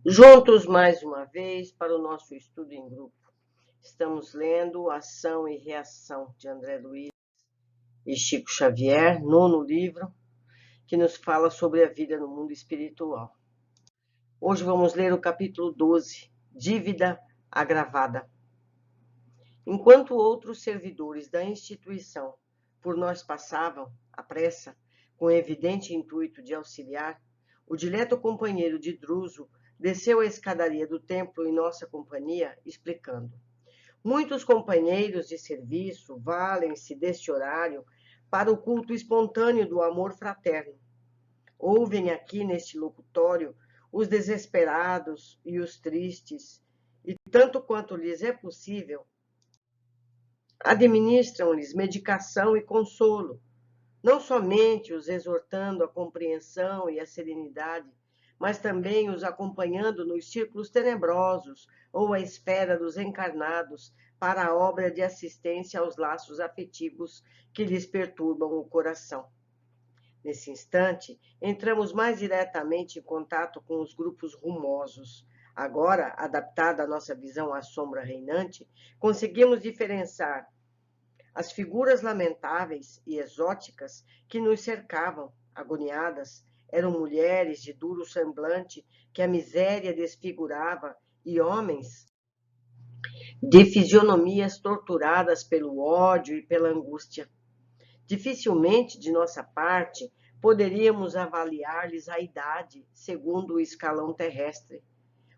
Juntos mais uma vez para o nosso estudo em grupo. Estamos lendo Ação e Reação de André Luiz e Chico Xavier, nono livro, que nos fala sobre a vida no mundo espiritual. Hoje vamos ler o capítulo 12, Dívida Agravada. Enquanto outros servidores da instituição por nós passavam, à pressa, com evidente intuito de auxiliar, o dileto companheiro de Druso desceu a escadaria do templo em nossa companhia, explicando. Muitos companheiros de serviço valem-se deste horário para o culto espontâneo do amor fraterno. Ouvem aqui neste locutório os desesperados e os tristes, e tanto quanto lhes é possível, administram-lhes medicação e consolo, não somente os exortando à compreensão e à serenidade, mas também os acompanhando nos círculos tenebrosos ou à espera dos encarnados para a obra de assistência aos laços afetivos que lhes perturbam o coração. Nesse instante, entramos mais diretamente em contato com os grupos rumosos. Agora, adaptada a nossa visão à sombra reinante, conseguimos diferenciar as figuras lamentáveis e exóticas que nos cercavam, agoniadas, eram mulheres de duro semblante que a miséria desfigurava e homens de fisionomias torturadas pelo ódio e pela angústia. Dificilmente, de nossa parte, poderíamos avaliar-lhes a idade segundo o escalão terrestre.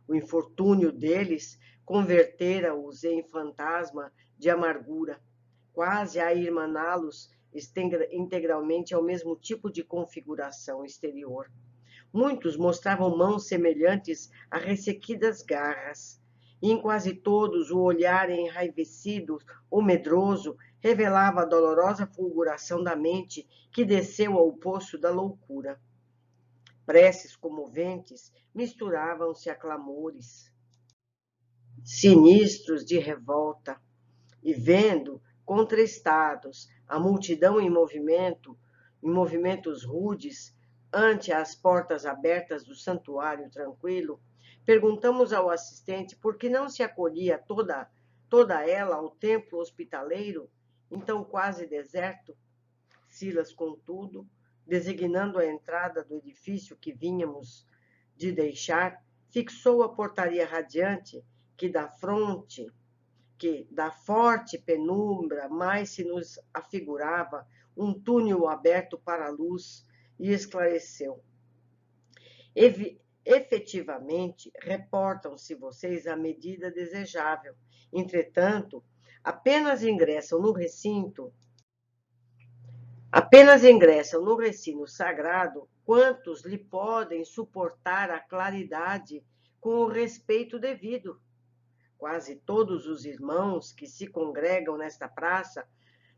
O infortúnio deles convertera-os em fantasma de amargura, quase a irmaná-los integralmente ao mesmo tipo de configuração exterior. Muitos mostravam mãos semelhantes a ressequidas garras, e em quase todos o olhar enraivecido ou medroso revelava a dolorosa fulguração da mente que desceu ao poço da loucura. Preces comoventes misturavam-se a clamores sinistros de revolta, e vendo, contristados, a multidão em movimentos rudes, ante as portas abertas do santuário tranquilo, perguntamos ao assistente por que não se acolhia toda ela ao templo hospitaleiro, então quase deserto. Silas, contudo, designando a entrada do edifício que vínhamos de deixar, fixou a portaria radiante que da forte penumbra mais se nos afigurava um túnel aberto para a luz, e esclareceu. Efetivamente, reportam-se vocês à medida desejável. Entretanto, apenas ingressam no recinto sagrado quantos lhe podem suportar a claridade com o respeito devido. Quase todos os irmãos que se congregam nesta praça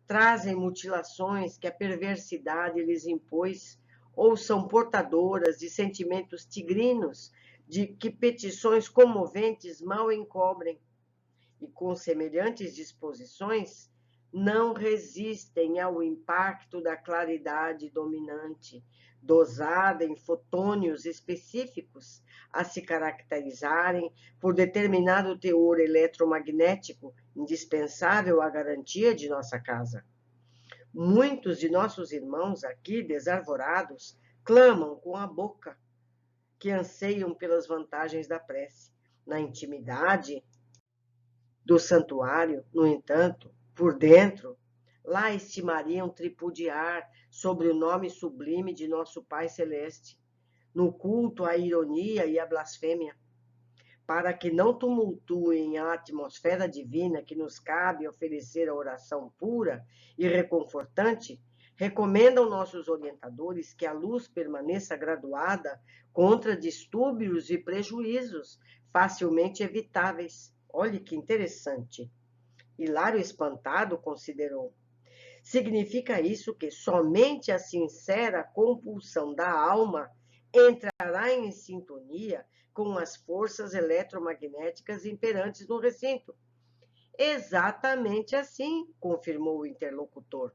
trazem mutilações que a perversidade lhes impôs, ou são portadoras de sentimentos tigrinos, de que petições comoventes mal encobrem, e com semelhantes disposições não resistem ao impacto da claridade dominante, dosada em fotônios específicos, a se caracterizarem por determinado teor eletromagnético indispensável à garantia de nossa casa. Muitos de nossos irmãos aqui desarvorados clamam com a boca, que anseiam pelas vantagens da prece. Na intimidade do santuário, no entanto, por dentro, lá estimariam tripudiar sobre o nome sublime de nosso Pai Celeste, no culto à ironia e à blasfêmia, para que não tumultuem a atmosfera divina que nos cabe oferecer a oração pura e reconfortante, recomendam nossos orientadores que a luz permaneça graduada contra distúrbios e prejuízos facilmente evitáveis. Olhe que interessante. Hilário, espantado, considerou. Significa isso que somente a sincera compulsão da alma entrará em sintonia com as forças eletromagnéticas imperantes no recinto. Exatamente assim, confirmou o interlocutor.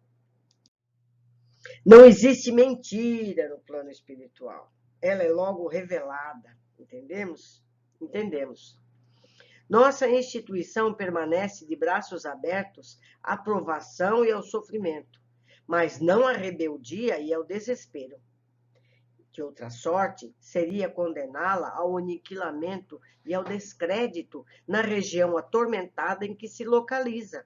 Não existe mentira no plano espiritual. Ela é logo revelada, entendemos? Entendemos. Nossa instituição permanece de braços abertos à provação e ao sofrimento, mas não à rebeldia e ao desespero. Que outra sorte seria condená-la ao aniquilamento e ao descrédito na região atormentada em que se localiza.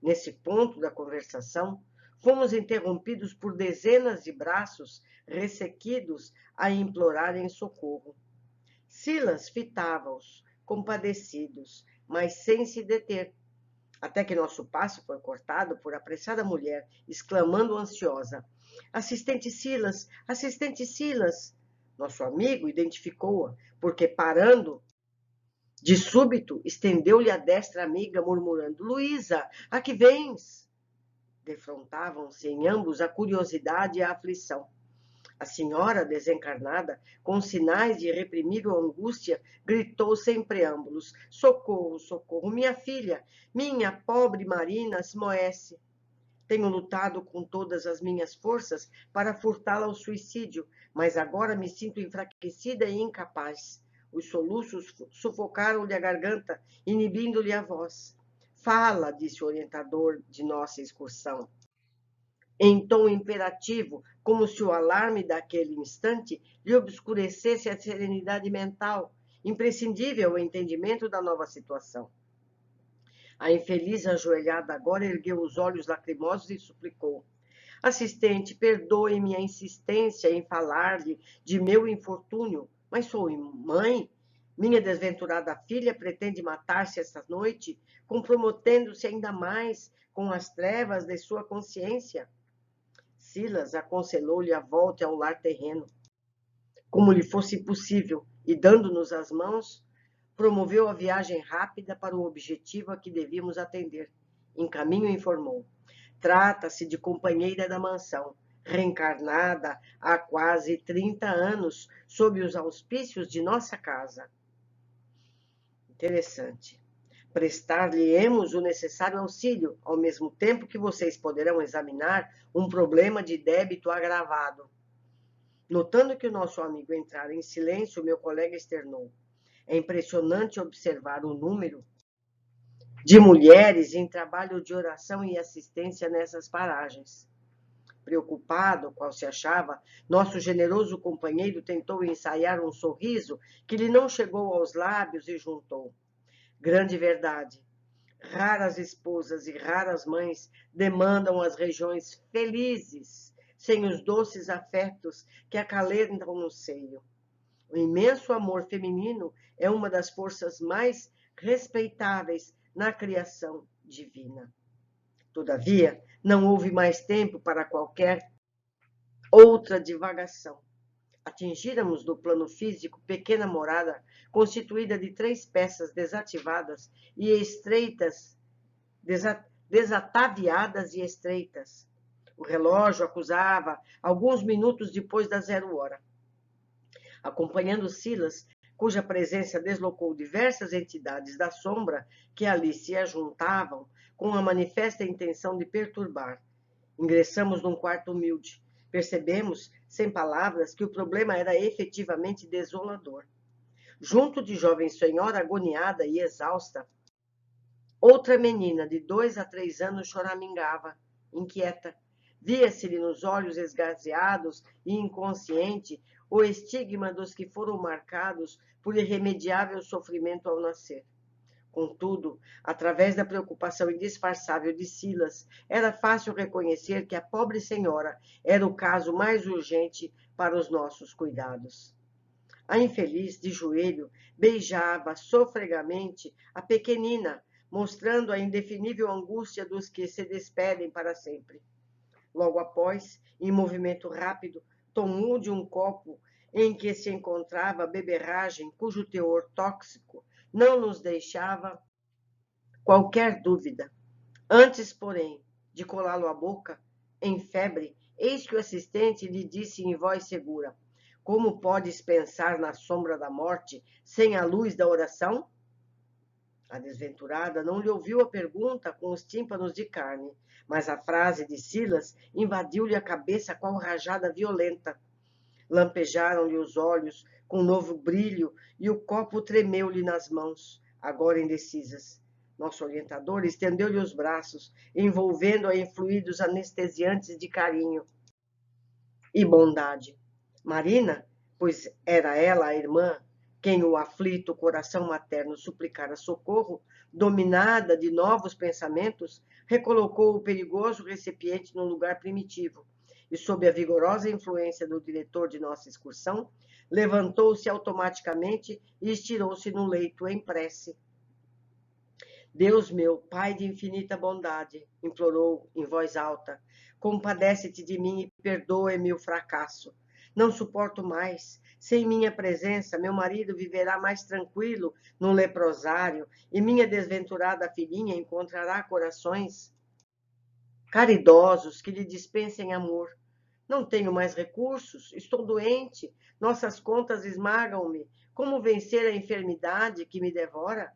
Nesse ponto da conversação, fomos interrompidos por dezenas de braços ressequidos a implorarem socorro. Silas fitava-os, compadecidos, mas sem se deter, até que nosso passo foi cortado por apressada mulher, exclamando ansiosa: Assistente Silas! Assistente Silas! Nosso amigo identificou-a, porque, parando de súbito, estendeu-lhe a destra amiga, murmurando: Luísa, a que vens? Defrontavam-se em ambos a curiosidade e a aflição. A senhora, desencarnada, com sinais de irreprimível angústia, gritou sem preâmbulos: Socorro, socorro, minha filha, minha pobre Marina Smoesse. Tenho lutado com todas as minhas forças para furtá-la ao suicídio, mas agora me sinto enfraquecida e incapaz. Os soluços sufocaram-lhe a garganta, inibindo-lhe a voz. Fala, disse o orientador de nossa excursão, em tom imperativo, como se o alarme daquele instante lhe obscurecesse a serenidade mental, imprescindível ao entendimento da nova situação. A infeliz ajoelhada agora ergueu os olhos lacrimosos e suplicou: Assistente, perdoe-me a insistência em falar-lhe de meu infortúnio, mas sou mãe. Minha desventurada filha pretende matar-se esta noite, comprometendo-se ainda mais com as trevas de sua consciência. Silas aconselhou-lhe a volta ao lar terreno, como lhe fosse possível, e, dando-nos as mãos, promoveu a viagem rápida para o objetivo a que devíamos atender. Em caminho informou: Trata-se de companheira da mansão, reencarnada há quase 30 anos, sob os auspícios de nossa casa. Interessante. Prestar-lhe-emos o necessário auxílio, ao mesmo tempo que vocês poderão examinar um problema de débito agravado. Notando que o nosso amigo entrara em silêncio, meu colega externou: É impressionante observar o número de mulheres em trabalho de oração e assistência nessas paragens. Preocupado, qual se achava, nosso generoso companheiro tentou ensaiar um sorriso que lhe não chegou aos lábios e juntou: Grande verdade. Raras esposas e raras mães demandam as regiões felizes, sem os doces afetos que acalentam no seio. O imenso amor feminino é uma das forças mais respeitáveis na criação divina. Todavia, não houve mais tempo para qualquer outra divagação. Atingíramos no plano físico pequena morada constituída de 3 peças desativadas e estreitas, desataviadas e estreitas. O relógio acusava alguns minutos depois da 0 hora. Acompanhando Silas, cuja presença deslocou diversas entidades da sombra que ali se ajuntavam com a manifesta intenção de perturbar. Ingressamos num quarto humilde. Percebemos, sem palavras, que o problema era efetivamente desolador. Junto de jovem senhora agoniada e exausta, outra menina de 2 a 3 anos choramingava, inquieta. Via-se-lhe nos olhos esgazeados e inconsciente o estigma dos que foram marcados por irremediável sofrimento ao nascer. Contudo, através da preocupação indisfarçável de Silas, era fácil reconhecer que a pobre senhora era o caso mais urgente para os nossos cuidados. A infeliz, de joelho, beijava sofregamente a pequenina, mostrando a indefinível angústia dos que se despedem para sempre. Logo após, em movimento rápido, tomou de um copo em que se encontrava beberragem cujo teor tóxico não nos deixava qualquer dúvida. Antes, porém, de colá-lo à boca, em febre, eis que o assistente lhe disse em voz segura: Como podes pensar na sombra da morte sem a luz da oração? A desventurada não lhe ouviu a pergunta com os tímpanos de carne, mas a frase de Silas invadiu-lhe a cabeça qual rajada violenta. Lampejaram-lhe os olhos com novo brilho e o copo tremeu-lhe nas mãos, agora indecisas. Nosso orientador estendeu-lhe os braços, envolvendo-a em fluidos anestesiantes de carinho e bondade. Marina, pois era ela a irmã, quem o aflito coração materno suplicara socorro, dominada de novos pensamentos, recolocou o perigoso recipiente no lugar primitivo e, sob a vigorosa influência do diretor de nossa excursão, levantou-se automaticamente e estirou-se no leito em prece. Deus meu, Pai de infinita bondade, implorou em voz alta, compadece-te de mim e perdoe-me o fracasso. Não suporto mais. Sem minha presença, meu marido viverá mais tranquilo no leprosário e minha desventurada filhinha encontrará corações caridosos que lhe dispensem amor. Não tenho mais recursos, estou doente, nossas contas esmagam-me. Como vencer a enfermidade que me devora?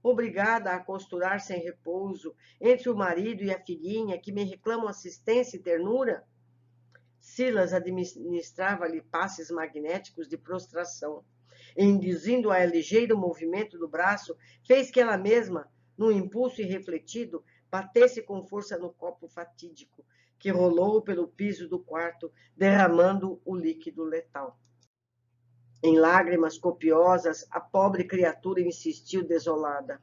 Obrigada a costurar sem repouso entre o marido e a filhinha que me reclamam assistência e ternura? Silas administrava-lhe passes magnéticos de prostração. Induzindo-a a ligeiro movimento do braço, fez que ela mesma, num impulso irrefletido, batesse com força no copo fatídico, que rolou pelo piso do quarto, derramando o líquido letal. Em lágrimas copiosas, a pobre criatura insistiu desolada.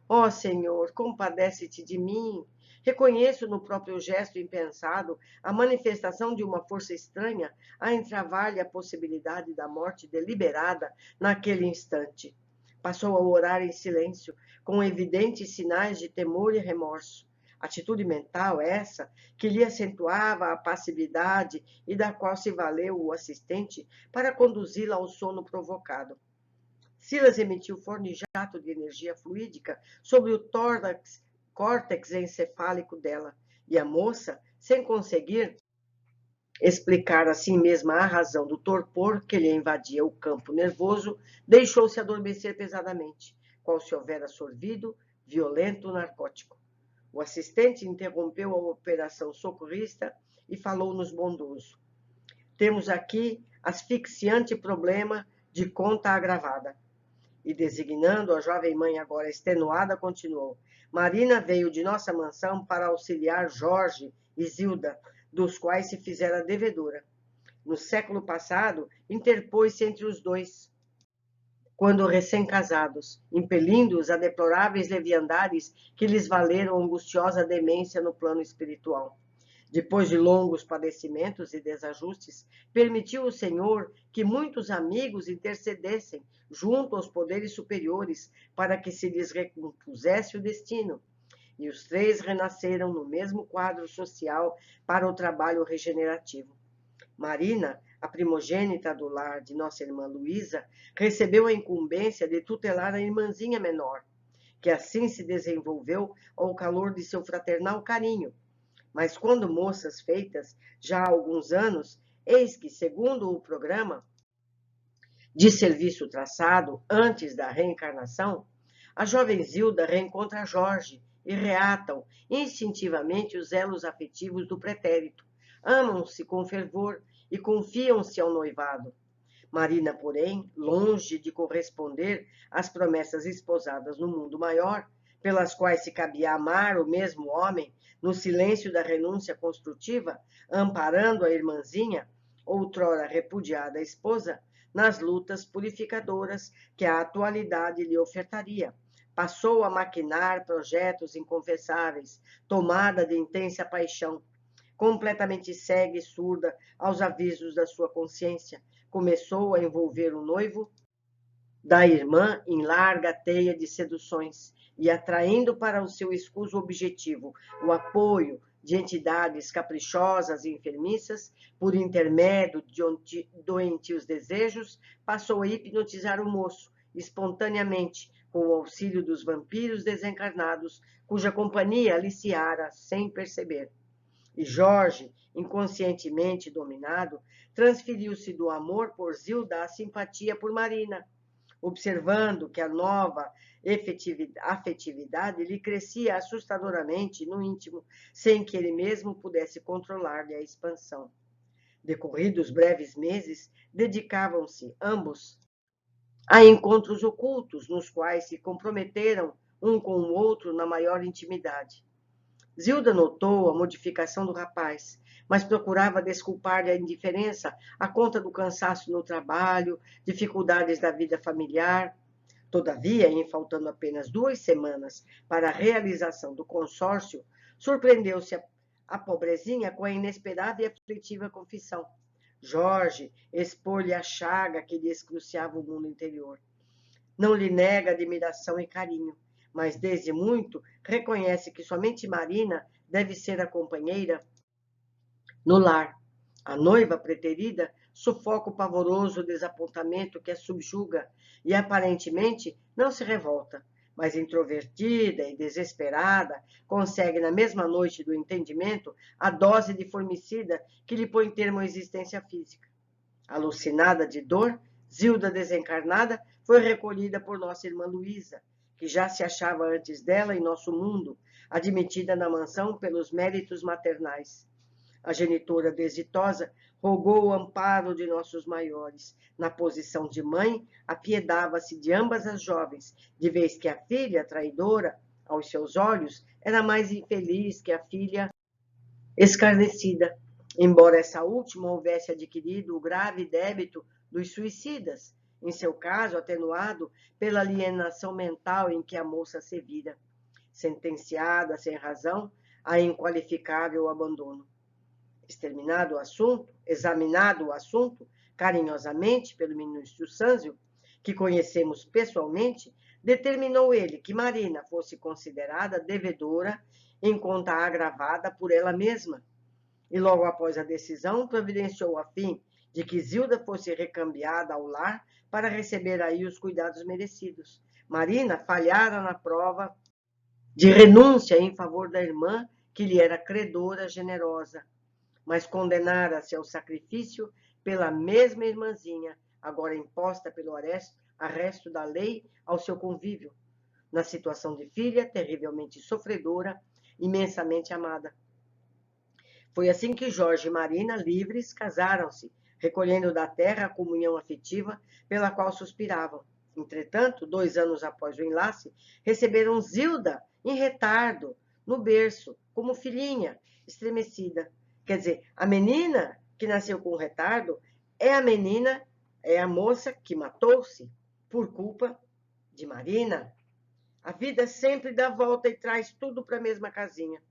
Ó Senhor, compadece-te de mim. Reconheço no próprio gesto impensado a manifestação de uma força estranha a entravar-lhe a possibilidade da morte deliberada naquele instante. Passou a orar em silêncio, com evidentes sinais de temor e remorso. Atitude mental essa que lhe acentuava a passividade e da qual se valeu o assistente para conduzi-la ao sono provocado. Silas emitiu forte jato de energia fluídica sobre o córtex encefálico dela, e a moça, sem conseguir explicar a si mesma a razão do torpor que lhe invadia o campo nervoso, deixou-se adormecer pesadamente, qual se houvera sorvido violento narcótico. O assistente interrompeu a operação socorrista e falou-nos bondoso. Temos aqui asfixiante problema de conta agravada. E designando a jovem mãe agora extenuada, continuou. Marina veio de nossa mansão para auxiliar Jorge e Zilda, dos quais se fizera devedora. No século passado, interpôs-se entre os dois, quando recém-casados, impelindo-os a deploráveis leviandades que lhes valeram angustiosa demência no plano espiritual. Depois de longos padecimentos e desajustes, permitiu o Senhor que muitos amigos intercedessem junto aos poderes superiores para que se lhes recompusesse o destino. E os três renasceram no mesmo quadro social para o trabalho regenerativo. Marina, a primogênita do lar de nossa irmã Luísa, recebeu a incumbência de tutelar a irmãzinha menor, que assim se desenvolveu ao calor de seu fraternal carinho. Mas quando moças feitas, já há alguns anos, eis que, segundo o programa de serviço traçado antes da reencarnação, a jovem Zilda reencontra Jorge e reatam instintivamente os elos afetivos do pretérito. Amam-se com fervor e confiam-se ao noivado. Marina, porém, longe de corresponder às promessas esposadas no mundo maior, pelas quais se cabia amar o mesmo homem, no silêncio da renúncia construtiva, amparando a irmãzinha, outrora repudiada esposa, nas lutas purificadoras que a atualidade lhe ofertaria. Passou a maquinar projetos inconfessáveis, tomada de intensa paixão. Completamente cega e surda aos avisos da sua consciência, começou a envolver o noivo da irmã em larga teia de seduções e atraindo para o seu escuso objetivo o apoio de entidades caprichosas e enfermiças, por intermédio de doentios desejos, passou a hipnotizar o moço, espontaneamente, com o auxílio dos vampiros desencarnados, cuja companhia aliciara sem perceber. E Jorge, inconscientemente dominado, transferiu-se do amor por Zilda à simpatia por Marina, observando que a nova afetividade lhe crescia assustadoramente no íntimo, sem que ele mesmo pudesse controlar-lhe a expansão. Decorridos breves meses, dedicavam-se ambos a encontros ocultos, nos quais se comprometeram um com o outro na maior intimidade. Zilda notou a modificação do rapaz, mas procurava desculpar-lhe a indiferença à conta do cansaço no trabalho, dificuldades da vida familiar. Todavia, em faltando apenas 2 semanas para a realização do consórcio, surpreendeu-se a pobrezinha com a inesperada e aflitiva confissão. Jorge expôs-lhe a chaga que lhe excruciava o mundo interior. Não lhe nega admiração e carinho, mas desde muito reconhece que somente Marina deve ser a companheira no lar. A noiva preterida sufoca o pavoroso desapontamento que a subjuga e aparentemente não se revolta, mas introvertida e desesperada, consegue na mesma noite do entendimento a dose de formicida que lhe põe termo à existência física. Alucinada de dor, Zilda desencarnada foi recolhida por nossa irmã Luísa, que já se achava antes dela em nosso mundo, admitida na mansão pelos méritos maternais. A genitora desditosa rogou o amparo de nossos maiores. Na posição de mãe, apiedava-se de ambas as jovens, de vez que a filha, traidora, aos seus olhos, era mais infeliz que a filha escarnecida, embora essa última houvesse adquirido o grave débito dos suicidas, em seu caso atenuado pela alienação mental em que a moça se vira, sentenciada sem razão a inqualificável abandono. Examinado o assunto carinhosamente pelo ministro Sânzio, que conhecemos pessoalmente, determinou ele que Marina fosse considerada devedora em conta agravada por ela mesma, e logo após a decisão providenciou a fim de que Zilda fosse recambiada ao lar para receber aí os cuidados merecidos. Marina falhara na prova de renúncia em favor da irmã, que lhe era credora generosa, mas condenara-se ao sacrifício pela mesma irmãzinha, agora imposta pelo arresto da lei ao seu convívio, na situação de filha terrivelmente sofredora, imensamente amada. Foi assim que Jorge e Marina, livres, casaram-se, recolhendo da terra a comunhão afetiva pela qual suspiravam. Entretanto, 2 anos após o enlace, receberam Zilda em retardo, no berço, como filhinha, estremecida. Quer dizer, a menina que nasceu com retardo é a moça que matou-se por culpa de Marina. A vida sempre dá volta e traz tudo para a mesma casinha.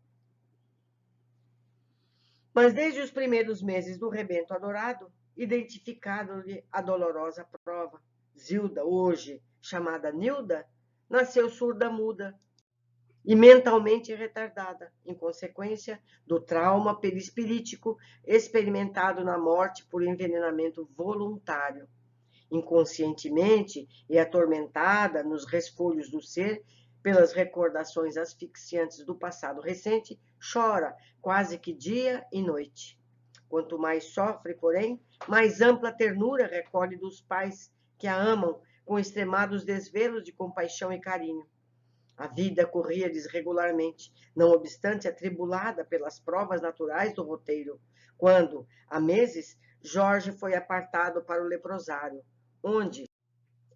Mas desde os primeiros meses do rebento adorado, identificaram-lhe a dolorosa prova. Zilda, hoje chamada Nilda, nasceu surda-muda e mentalmente retardada, em consequência do trauma perispirítico experimentado na morte por envenenamento voluntário. Inconscientemente e atormentada nos resfolhos do ser pelas recordações asfixiantes do passado recente, chora quase que dia e noite. Quanto mais sofre, porém, mais ampla ternura recolhe dos pais que a amam com extremados desvelos de compaixão e carinho. A vida corria-lhes regularmente, não obstante atribulada pelas provas naturais do roteiro, quando, há meses, Jorge foi apartado para o leprosário, onde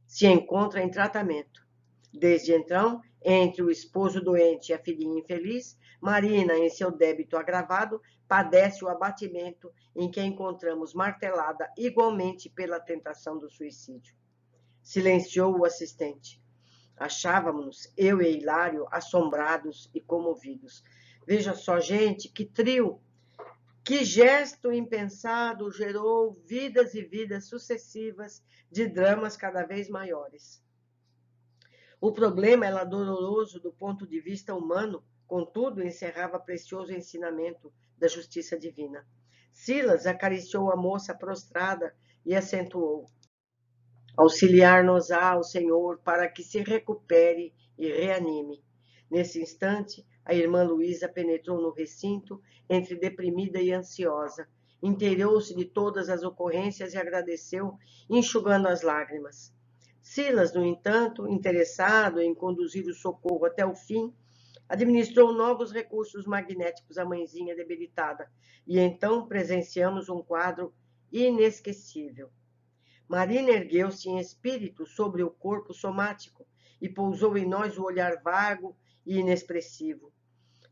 se encontra em tratamento. Desde então, entre o esposo doente e a filhinha infeliz, Marina, em seu débito agravado, padece o abatimento em que a encontramos martelada igualmente pela tentação do suicídio. Silenciou o assistente. Achávamos, eu e Hilário, assombrados e comovidos. Veja só, gente, que trio! Que gesto impensado gerou vidas e vidas sucessivas de dramas cada vez maiores. O problema era doloroso do ponto de vista humano, contudo, encerrava precioso ensinamento da justiça divina. Silas acariciou a moça prostrada e acentuou: auxiliar-nos-á o Senhor para que se recupere e reanime. Nesse instante, a irmã Luísa penetrou no recinto, entre deprimida e ansiosa, inteirou-se de todas as ocorrências e agradeceu, enxugando as lágrimas. Silas, no entanto, interessado em conduzir o socorro até o fim, Administrou novos recursos magnéticos à mãezinha debilitada, e então presenciamos um quadro inesquecível. Marina ergueu-se em espírito sobre o corpo somático e pousou em nós o olhar vago e inexpressivo.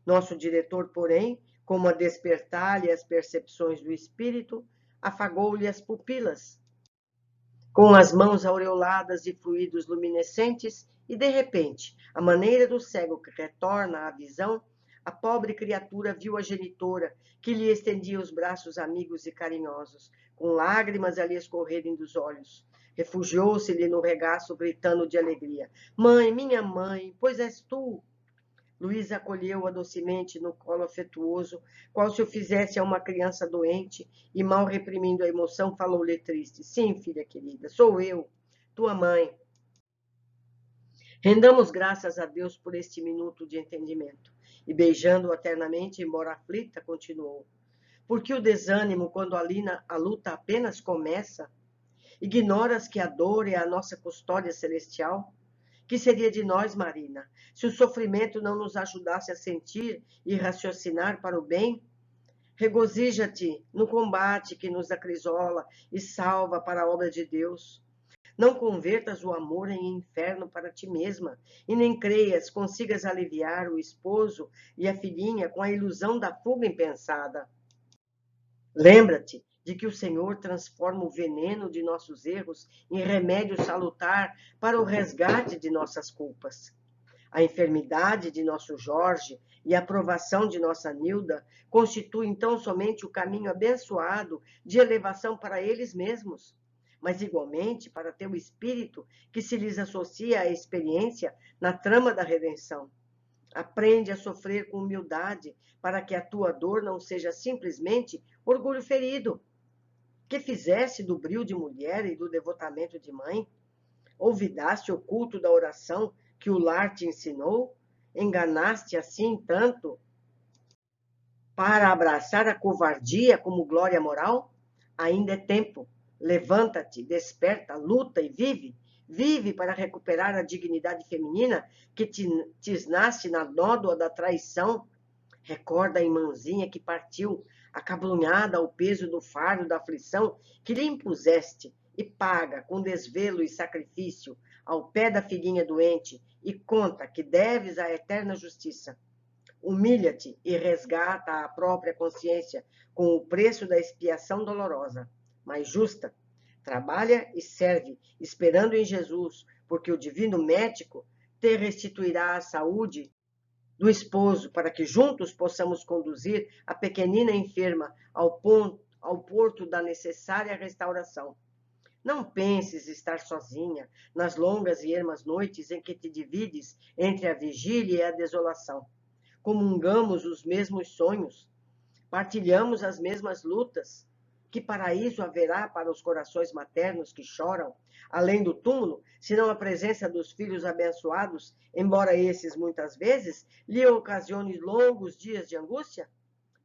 Nosso diretor, porém, como a despertar-lhe as percepções do espírito, afagou-lhe as pupilas com as mãos aureoladas de fluidos luminescentes e, de repente, à maneira do cego que retorna à visão, a pobre criatura viu a genitora, que lhe estendia os braços amigos e carinhosos, com lágrimas a lhe escorrerem dos olhos. Refugiou-se-lhe no regaço, gritando de alegria: Mãe, minha mãe, pois és tu! Luísa acolheu-a docemente no colo afetuoso, qual se o fizesse a uma criança doente, e, mal reprimindo a emoção, falou-lhe triste: Sim, filha querida, sou eu, tua mãe. Rendamos graças a Deus por este minuto de entendimento. E, beijando-a ternamente, embora aflita, continuou: Porque o desânimo, quando a luta apenas começa? Ignoras que a dor é a nossa custódia celestial? Que seria de nós, Marina, se o sofrimento não nos ajudasse a sentir e raciocinar para o bem? Regozija-te no combate que nos acrisola e salva para a obra de Deus. Não convertas o amor em inferno para ti mesma, e nem creias consigas aliviar o esposo e a filhinha com a ilusão da fuga impensada. Lembra-te de que o Senhor transforma o veneno de nossos erros em remédio salutar para o resgate de nossas culpas. A enfermidade de nosso Jorge e a aprovação de nossa Nilda constituem então somente o caminho abençoado de elevação para eles mesmos, mas igualmente para teu espírito que se lhes associa à experiência na trama da redenção. Aprende a sofrer com humildade para que a tua dor não seja simplesmente orgulho ferido. Que fizeste do brio de mulher e do devotamento de mãe? Olvidaste o culto da oração que o lar te ensinou? Enganaste assim tanto para abraçar a covardia como glória moral? Ainda é tempo. Levanta-te, desperta, luta e vive. Vive para recuperar a dignidade feminina que tisnaste na nódoa da traição. Recorda a irmãzinha que partiu, acabrunhada ao peso do fardo da aflição que lhe impuseste, e paga com desvelo e sacrifício ao pé da filhinha doente, e conta que deves à eterna justiça. Humilha-te e resgata a própria consciência com o preço da expiação dolorosa, mas justa. Trabalha e serve, esperando em Jesus, porque o divino médico te restituirá a saúde do esposo, para que juntos possamos conduzir a pequenina enferma ao porto da necessária restauração. Não penses estar sozinha nas longas e ermas noites em que te divides entre a vigília e a desolação. Comungamos os mesmos sonhos, partilhamos as mesmas lutas. Que paraíso haverá para os corações maternos que choram, além do túmulo, senão a presença dos filhos abençoados, embora esses, muitas vezes, lhe ocasione longos dias de angústia?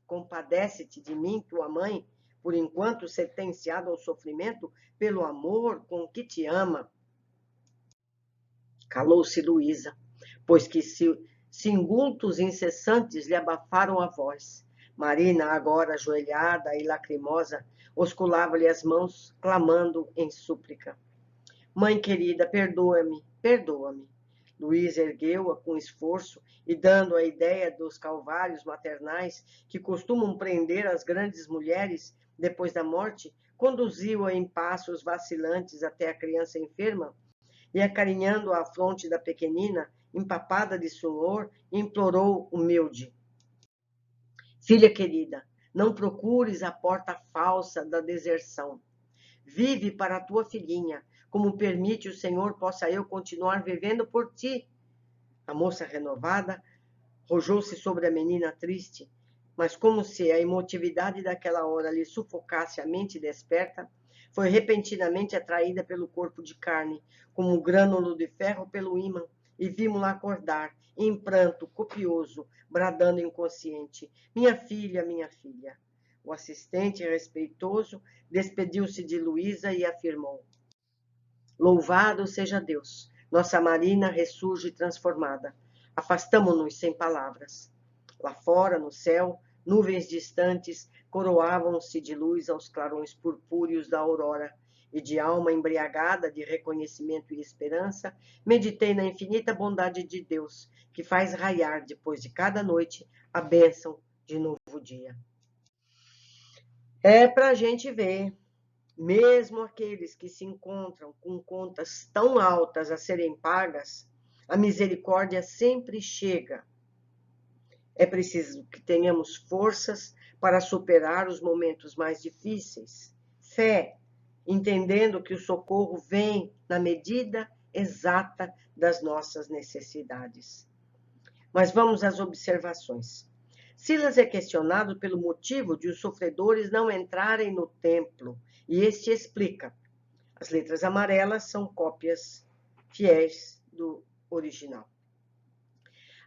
Compadece-te de mim, tua mãe, por enquanto sentenciado ao sofrimento pelo amor com que te ama. Calou-se Luísa, pois que singultos incessantes lhe abafaram a voz. Marina, agora ajoelhada e lacrimosa, osculava-lhe as mãos, clamando em súplica. Mãe querida, perdoa-me, perdoa-me. Luísa ergueu-a com esforço e, dando a ideia dos calvários maternais que costumam prender as grandes mulheres depois da morte, conduziu-a em passos vacilantes até a criança enferma e, acarinhando a fronte da pequenina, empapada de suor, implorou humilde: Filha querida, não procures a porta falsa da deserção. Vive para a tua filhinha, como permite o Senhor, possa eu continuar vivendo por ti. A moça renovada rojou-se sobre a menina triste, mas como se a emotividade daquela hora lhe sufocasse a mente desperta, foi repentinamente atraída pelo corpo de carne, como um grânulo de ferro pelo ímã, e vimos-la acordar, em pranto copioso, bradando inconsciente: Minha filha, minha filha. O assistente respeitoso despediu-se de Luísa e afirmou: Louvado seja Deus! Nossa Marina ressurge transformada. Afastamo-nos sem palavras. Lá fora, no céu, nuvens distantes coroavam-se de luz aos clarões purpúreos da aurora, e de alma embriagada de reconhecimento e esperança, meditei na infinita bondade de Deus, que faz raiar, depois de cada noite, a bênção de novo dia. É para a gente ver, mesmo aqueles que se encontram com contas tão altas a serem pagas, a misericórdia sempre chega. É preciso que tenhamos forças para superar os momentos mais difíceis. Fé, entendendo que o socorro vem na medida exata das nossas necessidades. Mas vamos às observações. Silas é questionado pelo motivo de os sofredores não entrarem no templo, e este explica. As letras amarelas são cópias fiéis do original.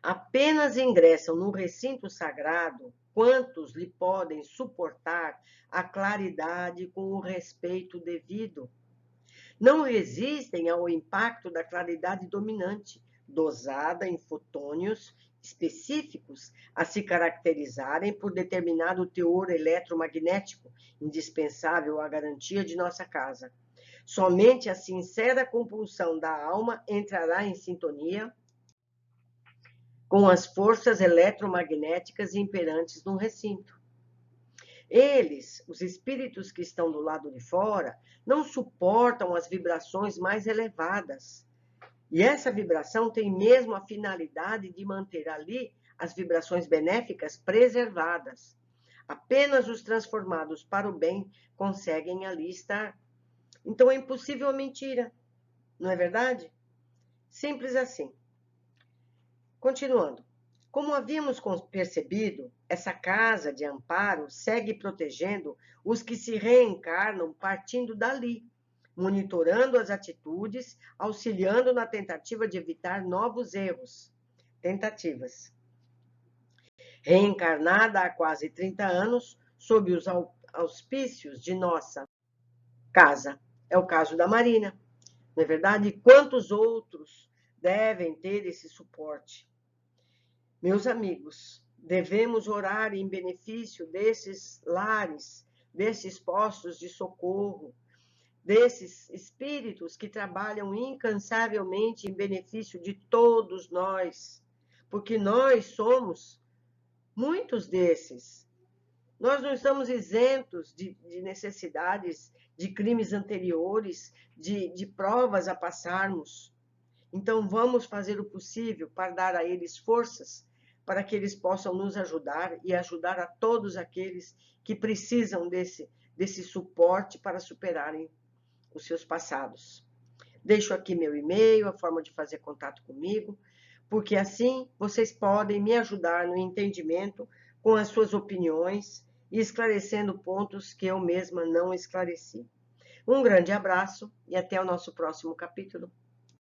Apenas ingressam no recinto sagrado quantos lhe podem suportar a claridade com o respeito devido. Não resistem ao impacto da claridade dominante, dosada em fotônios específicos a se caracterizarem por determinado teor eletromagnético, indispensável à garantia de nossa casa. Somente a sincera compulsão da alma entrará em sintonia com as forças eletromagnéticas imperantes no recinto. Eles, os espíritos que estão do lado de fora, não suportam as vibrações mais elevadas. E essa vibração tem mesmo a finalidade de manter ali as vibrações benéficas preservadas. Apenas os transformados para o bem conseguem ali estar. Então é impossível a mentira, não é verdade? Simples assim. Continuando. Como havíamos percebido, essa casa de amparo segue protegendo os que se reencarnam partindo dali, monitorando as atitudes, auxiliando na tentativa de evitar novos erros. Tentativas. Reencarnada há quase 30 anos, sob os auspícios de nossa casa. É o caso da Marina. Não é verdade? Quantos outros devem ter esse suporte? Meus amigos, devemos orar em benefício desses lares, desses postos de socorro, desses espíritos que trabalham incansavelmente em benefício de todos nós, porque nós somos muitos desses. Nós não estamos isentos de necessidades, de crimes anteriores, de provas a passarmos. Então, vamos fazer o possível para dar a eles forças, para que eles possam nos ajudar e ajudar a todos aqueles que precisam desse suporte para superarem os seus passados. Deixo aqui meu e-mail, a forma de fazer contato comigo, porque assim vocês podem me ajudar no entendimento com as suas opiniões e esclarecendo pontos que eu mesma não esclareci. Um grande abraço e até o nosso próximo capítulo.